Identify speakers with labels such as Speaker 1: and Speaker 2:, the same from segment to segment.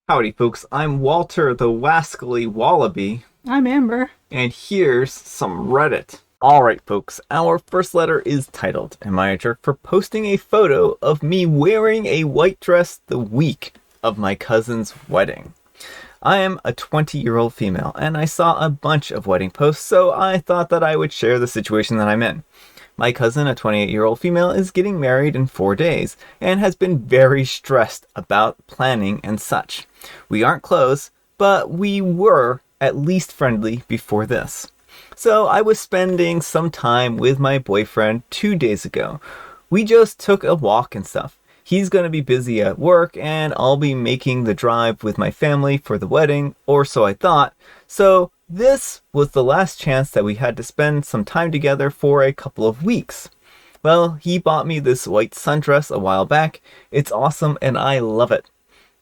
Speaker 1: Howdy, folks. I'm Walter the Wascally Wallaby,
Speaker 2: I'm Amber.
Speaker 1: and here's some Reddit. Alright, folks, our first letter is titled, Am I a Jerk for posting a photo of me wearing a white dress the week of my cousin's wedding? I am a 20-year-old female, and I saw a bunch of wedding posts, so I thought that I would share the situation that I'm in. My cousin, a 28-year-old female, is getting married in 4 days and has been very stressed about planning and such. We aren't close, but we were at least friendly before this. So I was spending some time with my boyfriend 2 days ago. We just took a walk and stuff. He's going to be busy at work and I'll be making the drive with my family for the wedding, or so I thought. So this was the last chance that we had to spend some time together for a couple of weeks. Well, he bought me this white sundress a while back. It's awesome and I love it.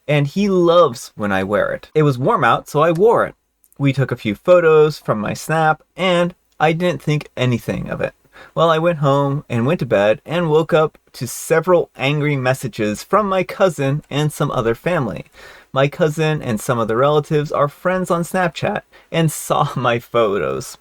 Speaker 1: And he loves when I wear it. It was warm out, so I wore it. We took a few photos from my snap and I didn't think anything of it. Well, I went home and went to bed and woke up to several angry messages from my cousin and some other family. My cousin and some of the relatives are friends on Snapchat and saw my photos.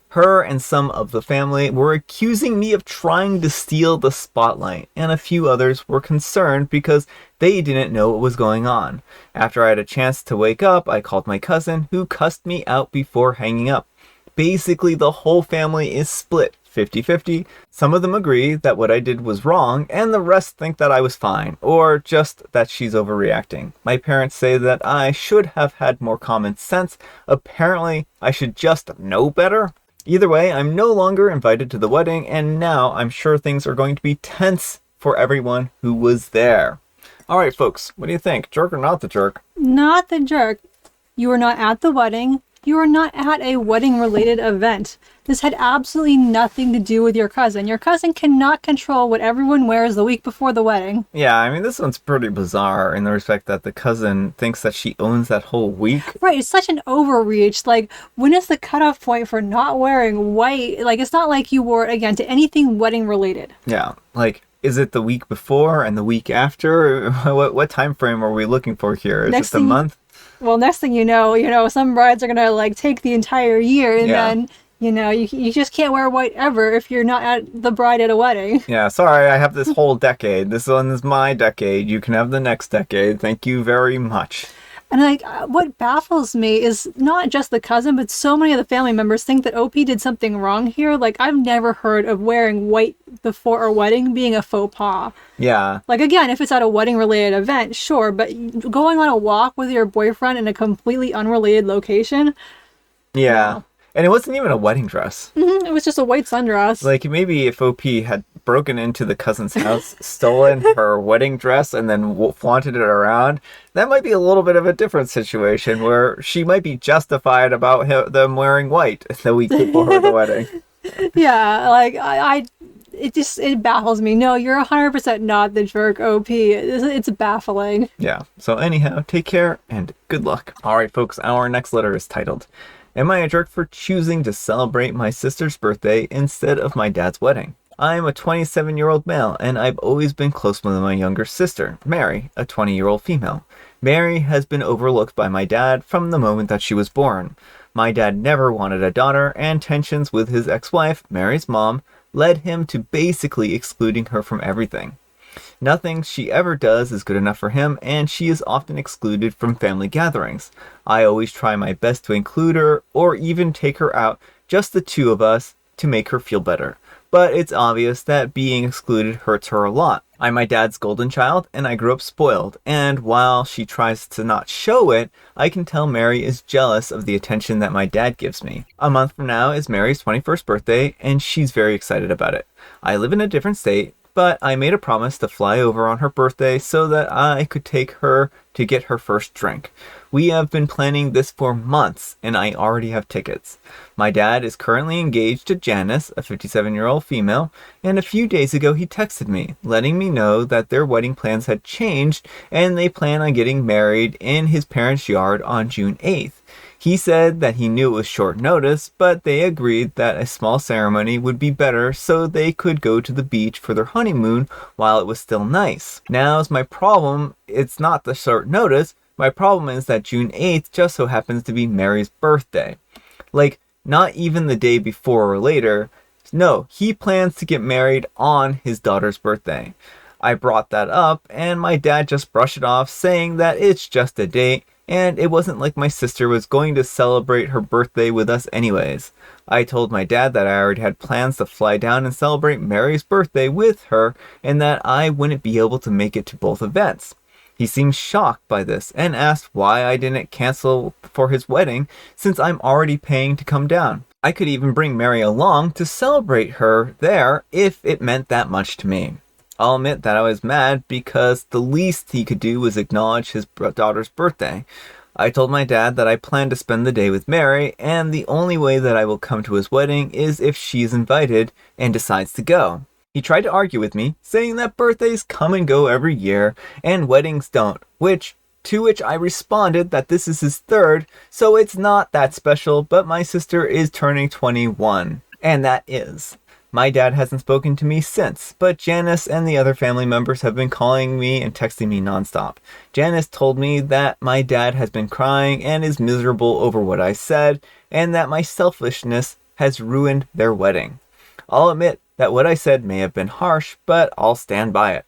Speaker 1: Her and some of the family were accusing me of trying to steal the spotlight, and a few others were concerned because they didn't know what was going on. After I had a chance to wake up, I called my cousin, who cussed me out before hanging up. Basically, the whole family is split 50-50. Some of them agree that what I did was wrong, and the rest think that I was fine, or just that she's overreacting. My parents say that I should have had more common sense. Apparently, I should just know better. Either way, I'm no longer invited to the wedding, and now I'm sure things are going to be tense for everyone who was there. Alright, folks, what do you think? Jerk or not the jerk?
Speaker 2: Not the jerk. You were not at the wedding. You were not at a wedding-related event. This had absolutely nothing to do with your cousin. Your cousin cannot control what everyone wears the week before the wedding.
Speaker 1: Yeah, I mean, this one's pretty bizarre in the respect that the cousin thinks that she owns that whole week.
Speaker 2: Right, it's such an overreach. Like, when is the cutoff point for not wearing white? Like, it's not like you wore it, again, to anything wedding-related.
Speaker 1: Yeah, like, is it the week before and the week after? What time frame are we looking for here? Is it the month?
Speaker 2: Well, next thing you know, some brides are gonna like take the entire year, and then you just can't wear white ever if you're not at the bride at a wedding.
Speaker 1: Yeah, sorry, I have this whole decade. This one is my decade. You can have the next decade. Thank you very much.
Speaker 2: And like, what baffles me is not just the cousin, but so many of the family members think that OP did something wrong here. Like, I've never heard of wearing white before a wedding being a faux pas.
Speaker 1: Yeah.
Speaker 2: Like, again, if it's at a wedding-related event, sure, but going on a walk with your boyfriend in a completely unrelated location?
Speaker 1: Yeah.
Speaker 2: No.
Speaker 1: And it wasn't even a wedding dress.
Speaker 2: It was just a white sundress.
Speaker 1: Like, maybe if OP had broken into the cousin's house, stolen her wedding dress, and then flaunted it around, that might be a little bit of a different situation where she might be justified about them wearing white the week before the wedding.
Speaker 2: Yeah, like, it baffles me. No, you're 100% not the jerk, OP. It's baffling.
Speaker 1: Yeah. So anyhow, take care and good luck. All right, folks, our next letter is titled, Am I a jerk for choosing to celebrate my sister's birthday instead of my dad's wedding? I am a 27-year-old male, and I've always been close with my younger sister, Mary, a 20-year-old female. Mary has been overlooked by my dad from the moment that she was born. My dad never wanted a daughter, and tensions with his ex-wife, Mary's mom, led him to basically excluding her from everything. Nothing she ever does is good enough for him, and she is often excluded from family gatherings. I always try my best to include her, or even take her out, just the two of us, to make her feel better. But it's obvious that being excluded hurts her a lot. I'm my dad's golden child, and I grew up spoiled, and while she tries to not show it, I can tell Mary is jealous of the attention that my dad gives me. A month from now is Mary's 21st birthday, and she's very excited about it. I live in a different state, but I made a promise to fly over on her birthday so that I could take her to get her first drink. We have been planning this for months, and I already have tickets. My dad is currently engaged to Janice, a 57-year-old female, and a few days ago he texted me, letting me know that their wedding plans had changed and they plan on getting married in his parents' yard on June 8th. He said that he knew it was short notice, but they agreed that a small ceremony would be better so they could go to the beach for their honeymoon while it was still nice. Now's my problem, it's not the short notice, My problem is that June 8th just so happens to be Mary's birthday. Like, not even the day before or later. No, he plans to get married on his daughter's birthday. I brought that up, and my dad just brushed it off, saying that it's just a date, and it wasn't like my sister was going to celebrate her birthday with us anyways. I told my dad that I already had plans to fly down and celebrate Mary's birthday with her, and that I wouldn't be able to make it to both events. He seemed shocked by this and asked why I didn't cancel for his wedding since I'm already paying to come down. I could even bring Mary along to celebrate her there if it meant that much to me. I'll admit that I was mad because the least he could do was acknowledge his daughter's birthday. I told my dad that I plan to spend the day with Mary, and the only way that I will come to his wedding is if she is invited and decides to go. He tried to argue with me, saying that birthdays come and go every year, and weddings don't, to which I responded that this is his third, so it's not that special, but my sister is turning 21, and that is. My dad hasn't spoken to me since, but Janice and the other family members have been calling me and texting me nonstop. Janice told me that my dad has been crying and is miserable over what I said, and that my selfishness has ruined their wedding. I'll admit that what I said may have been harsh, but I'll stand by it.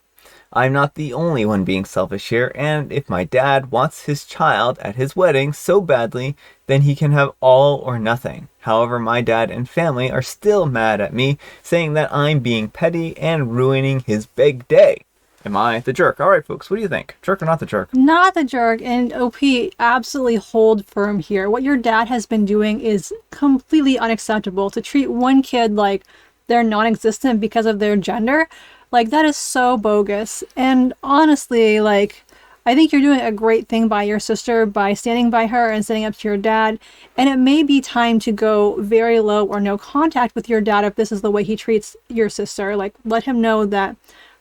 Speaker 1: I'm not the only one being selfish here, and if my dad wants his child at his wedding so badly, then he can have all or nothing. However, my dad and family are still mad at me, saying that I'm being petty and ruining his big day. Am I the jerk? All right, folks, what do you think? Jerk or not the jerk?
Speaker 2: Not the jerk, and OP, absolutely hold firm here. What your dad has been doing is completely unacceptable. To treat one kid like they're non-existent because of their gender, like, that is so bogus. And honestly, like, I think you're doing a great thing by your sister by standing by her and standing up to your dad. And it may be time to go very low or no contact with your dad if this is the way he treats your sister. Like, let him know that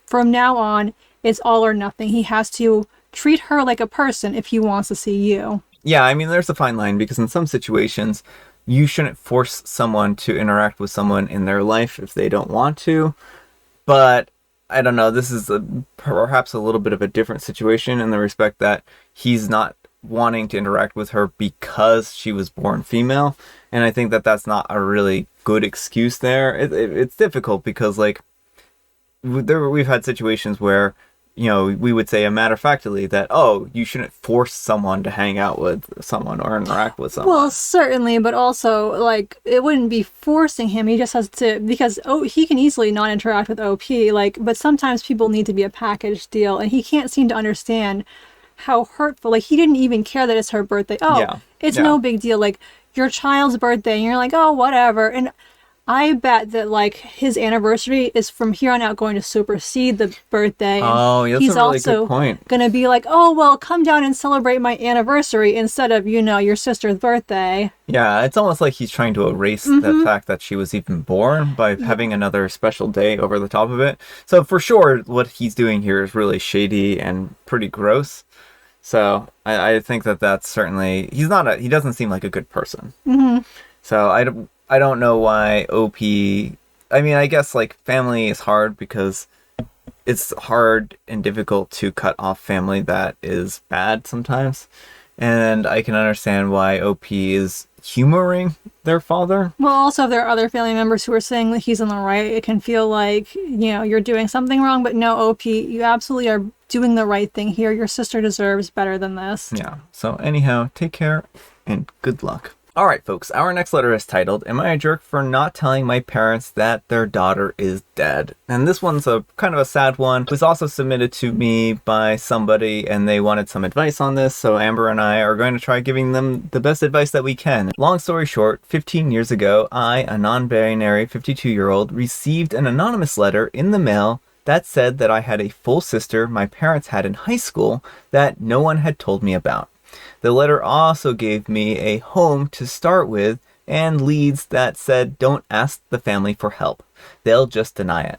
Speaker 2: from now on, it's all or nothing. He has to treat her like a person if he wants to see you.
Speaker 1: Yeah, I mean, there's a fine line because in some situations, you shouldn't force someone to interact with someone in their life if they don't want to. But I don't know, this is perhaps a little bit of a different situation in the respect that he's not wanting to interact with her because she was born female. And I think that that's not a really good excuse there. It's difficult because, like, we've had situations where, you know, we would say a matter-of-factly that, oh, you shouldn't force someone to hang out with someone or interact with someone.
Speaker 2: Well, certainly, but also, like, it wouldn't be forcing him. He just has to, because he can easily not interact with OP, like, but sometimes people need to be a package deal, and he can't seem to understand how hurtful, like, he didn't even care that it's her birthday. Oh, yeah. It's no big deal. Like, your child's birthday, and you're like, oh, whatever. And I bet that, like, his anniversary is from here on out going to supersede the birthday.
Speaker 1: Oh, that's
Speaker 2: he's
Speaker 1: a really
Speaker 2: also
Speaker 1: good point.
Speaker 2: Going to be like, oh, well, come down and celebrate my anniversary instead of, you know, your sister's birthday.
Speaker 1: Yeah, it's almost like he's trying to erase the fact that she was even born by having another special day over the top of it. So for sure, what he's doing here is really shady and pretty gross. So I think that that's certainly, he doesn't seem like a good person. So I don't know why OP, I mean, I guess, like, family is hard because it's hard and difficult to cut off family that is bad sometimes. And I can understand why OP is humoring their father.
Speaker 2: Well, also, if there are other family members who are saying that he's in the right, it can feel like, you know, you're doing something wrong. But no, OP, you absolutely are doing the right thing here. Your sister deserves better than this.
Speaker 1: Yeah. So anyhow, take care and good luck. All right, folks, our next letter is titled, Am I a Jerk for Not Telling My Parents That Their Daughter is Dead? And this one's a kind of a sad one. It was also submitted to me by somebody, and they wanted some advice on this, so Amber and I are going to try giving them the best advice that we can. Long story short, 15 years ago, I, a non-binary 52-year-old, received an anonymous letter in the mail that said that I had a full sister my parents had in high school that no one had told me about. The letter also gave me a home to start with and leads that said don't ask the family for help. They'll just deny it.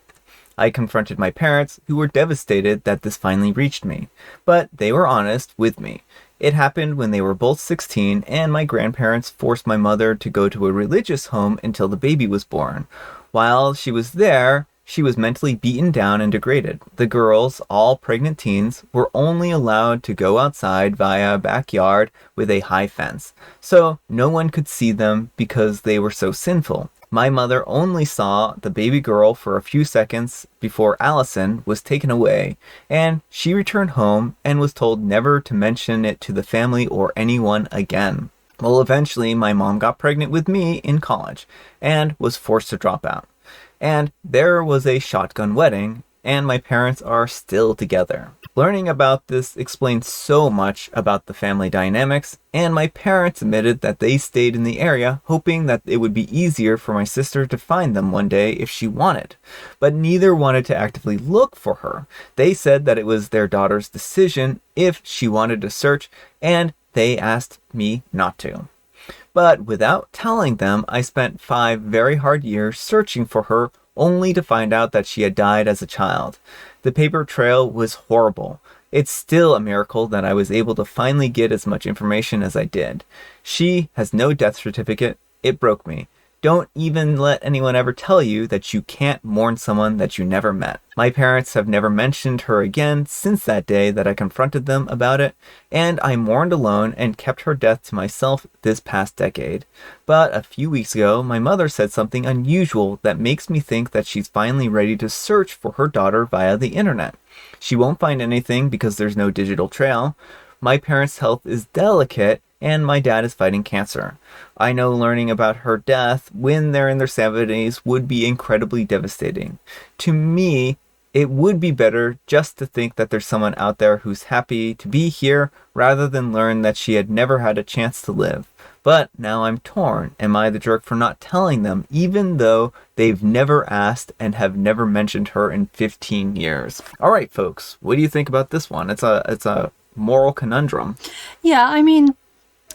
Speaker 1: I confronted my parents, who were devastated that this finally reached me, but they were honest with me. It happened when they were both 16 and my grandparents forced my mother to go to a religious home until the baby was born. While she was there, she was mentally beaten down and degraded. The girls, all pregnant teens, were only allowed to go outside via a backyard with a high fence, so no one could see them because they were so sinful. My mother only saw the baby girl for a few seconds before Allison was taken away, and she returned home and was told never to mention it to the family or anyone again. Well, eventually my mom got pregnant with me in college and was forced to drop out. And there was a shotgun wedding, and my parents are still together. Learning about this explained so much about the family dynamics, and my parents admitted that they stayed in the area hoping that it would be easier for my sister to find them one day if she wanted. But neither wanted to actively look for her. They said that it was their daughter's decision if she wanted to search, and they asked me not to. But without telling them, I spent 5 very hard years searching for her, only to find out that she had died as a child. The paper trail was horrible. It's still a miracle that I was able to finally get as much information as I did. She has no death certificate. It broke me. Don't even let anyone ever tell you that you can't mourn someone that you never met. My parents have never mentioned her again since that day that I confronted them about it, and I mourned alone and kept her death to myself this past decade. But a few weeks ago, my mother said something unusual that makes me think that she's finally ready to search for her daughter via the internet. She won't find anything because there's no digital trail. My parents' health is delicate, and my dad is fighting cancer. I know learning about her death when they're in their 70s would be incredibly devastating. To me, it would be better just to think that there's someone out there who's happy to be here rather than learn that she had never had a chance to live. But now I'm torn. Am I the jerk for not telling them, even though they've never asked and have never mentioned her in 15 years? All right, folks, what do you think about this one? It's a moral conundrum.
Speaker 2: Yeah, I mean,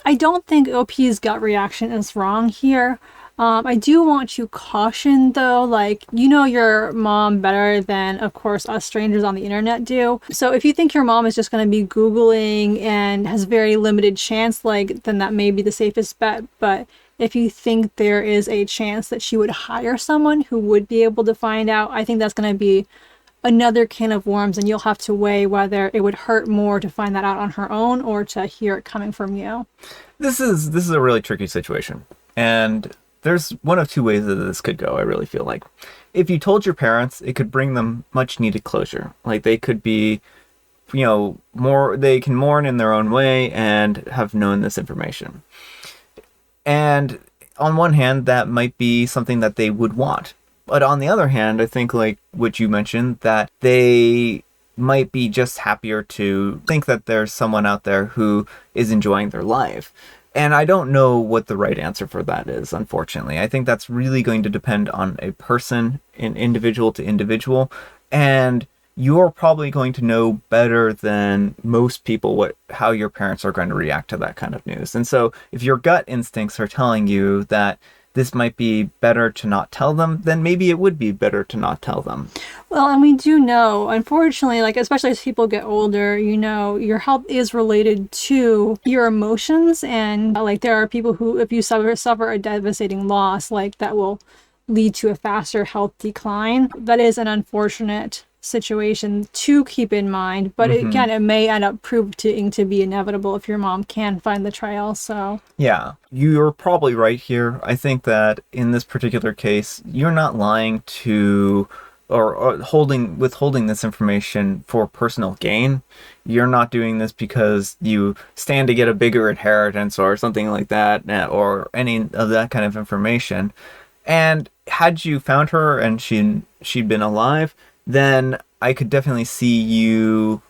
Speaker 2: I don't think OP's gut reaction is wrong here. I do want to caution, though, like, you know your mom better than, of course, us strangers on the internet do. So if you think your mom is just going to be Googling and has very limited chance, like, then that may be the safest bet. But if you think there is a chance that she would hire someone who would be able to find out, I think that's going to be another can of worms, and you'll have to weigh whether it would hurt more to find that out on her own or to hear it coming from you.
Speaker 1: This is a really tricky situation, and there's one of two ways that this could go. I really feel like if you told your parents, it could bring them much needed closure. Like they could be, they can mourn in their own way and have known this information. And on one hand, that might be something that they would want. But on the other hand, I think like what you mentioned, that they might be just happier to think that there's someone out there who is enjoying their life. And I don't know what the right answer for that is, unfortunately. I think that's really going to depend on a person, an individual to individual. And you're probably going to know better than most people how your parents are going to react to that kind of news. And so if your gut instincts are telling you that this might be better to not tell them, then maybe it would be better to not tell them.
Speaker 2: Well, and we do know, unfortunately, like especially as people get older, your health is related to your emotions. And like there are people who, if you suffer a devastating loss, like that will lead to a faster health decline. That is an unfortunate situation to keep in mind, but again, it may end up proving to be inevitable if your mom can find the trail. So
Speaker 1: yeah, you're probably right here. I think that in this particular case, you're not lying to or withholding this information for personal gain. You're not doing this because you stand to get a bigger inheritance or something like that, or any of that kind of information. And had you found her and she'd been alive, then I could definitely see you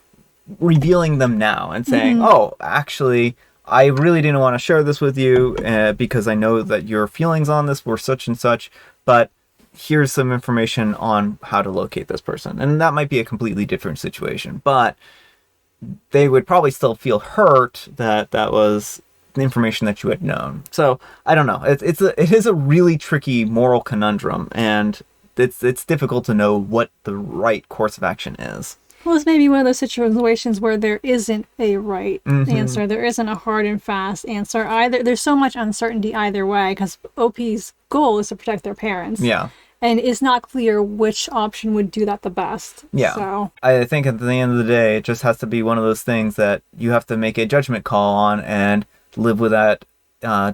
Speaker 1: revealing them now and saying, oh, actually, I really didn't want to share this with you because I know that your feelings on this were such and such, but here's some information on how to locate this person. And that might be a completely different situation, but they would probably still feel hurt that that was the information that you had known. So I don't know. It is a really tricky moral conundrum, and it's difficult to know what the right course of action is.
Speaker 2: Well, it's maybe one of those situations where there isn't a right answer. There isn't a hard and fast answer either. There's so much uncertainty either way because OP's goal is to protect their parents.
Speaker 1: Yeah.
Speaker 2: and it's not clear which option would do that the best.
Speaker 1: Yeah.
Speaker 2: So
Speaker 1: I think at the end of the day, it just has to be one of those things that you have to make a judgment call on and live with that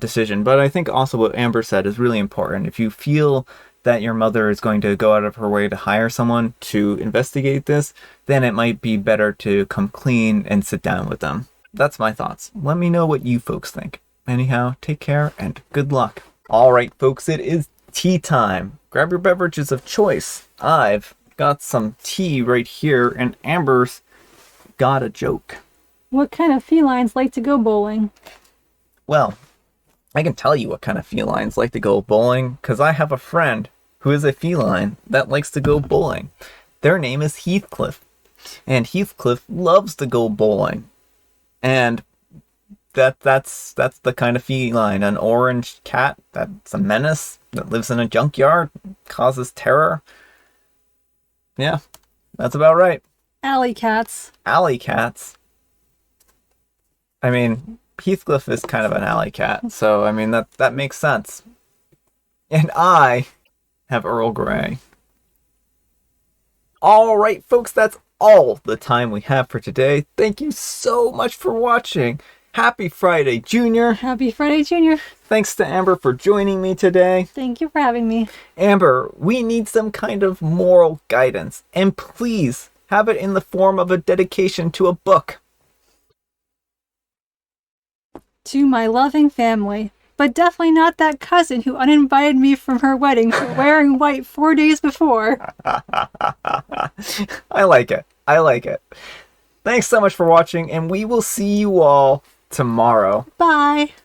Speaker 1: decision. But I think also what Amber said is really important. If you feel that your mother is going to go out of her way to hire someone to investigate this, then it might be better to come clean and sit down with them. That's my thoughts. Let me know what you folks think. Anyhow, take care and good luck. All right, folks, it is tea time. Grab your beverages of choice. I've got some tea right here, and Amber's got a joke.
Speaker 2: what kind of felines like to go bowling?
Speaker 1: Well, I can tell you what kind of felines like to go bowling, because I have a friend who is a feline that likes to go bowling. Their name is Heathcliff, and Heathcliff loves to go bowling. And that's the kind of feline. An orange cat that's a menace, that lives in a junkyard, causes terror. Yeah, that's about right.
Speaker 2: Alley cats.
Speaker 1: Alley cats. I mean, Heathcliff is kind of an alley cat, so I mean that makes sense. And I have Earl Grey. All right, folks, that's all the time we have for today. Thank you so much for watching. Happy Friday, Junior.
Speaker 2: Happy Friday, Junior.
Speaker 1: Thanks to Amber for joining me today.
Speaker 2: Thank you for having me.
Speaker 1: Amber, we need some kind of moral guidance, and please have it in the form of a dedication to a book.
Speaker 2: To my loving family, but definitely not that cousin who uninvited me from her wedding for wearing white 4 days before.
Speaker 1: I like it. I like it. Thanks so much for watching, and we will see you all tomorrow.
Speaker 2: Bye.